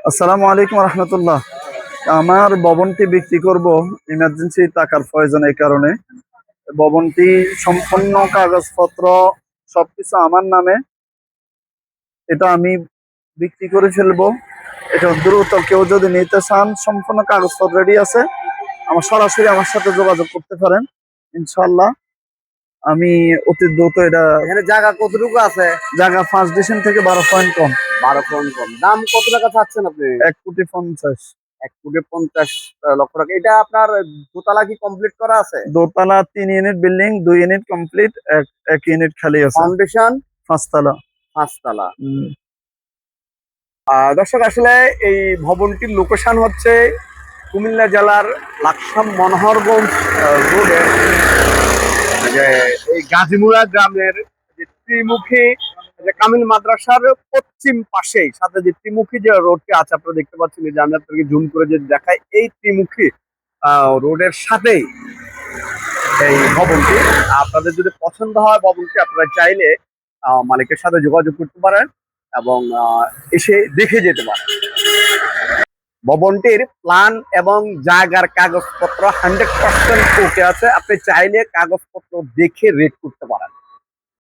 আসসালামু আলাইকুম রহমতুল্লাহ। আমার ভবনটি বিক্রি করব, ইমার্জেন্সি টাকার প্রয়োজন। এই কারণে ভবনটি সম্পূর্ণ কাগজপত্র সবকিছু আমার নামে। এটা আমি বিক্রি করে ফেলবো। এটা দ্রুত কেউ যদি নিতে চান, সম্পূর্ণ কাগজপত্র রেডি আছে, সরাসরি আমার সাথে যোগাযোগ করতে পারেন। ইনশাল্লাহ আমি অতি দ্রুত এটা। এখানে জায়গা কতটুকু আছে? জায়গা 5 ডিসেম্বর থেকে 12 পয়েন্ট কম। 12 পয়েন্ট কম। দাম কত টাকা চাচ্ছেন আপনি? 1,50,00,000। 1,50,00,000 টাকা। এটা আপনার দোতলা কি কমপ্লিট করা আছে? দোতলা 3 ইউনিট বিল্ডিং, 2 ইউনিট কমপ্লিট, এক ইউনিট খালি আছে। ফাউন্ডেশন 5 তলা। 5 তলা। দর্শক, আসলে এই ভবনটির লোকেশন হচ্ছে কুমিল্লা জেলার লাকসাম মনোহরগঞ্জ রোডে, যে এই গাজীমুড়া গ্রামের যে ত্রিমুখী, যে কামিল মাদ্রাসার পশ্চিম পাশেই সাথে যে ত্রিমুখী যে রোডটি আছে আপনারা দেখতে পাচ্ছেন, যে আমি আপনাকে জুম করে যে দেখাই, এই ত্রিমুখী রোডের সাথেই এই ভবনটি। আপনাদের যদি পছন্দ হয় ভবনটি, আপনারা চাইলে মালিকের সাথে যোগাযোগ করতে পারেন এবং এসে দেখে যেতে পারেন। ভবনটির প্ল্যান এবং জায়গার কাগজপত্র 100% ওকে আছে। আপনি চাইলে কাগজপত্র দেখে রেট করতে পারেন।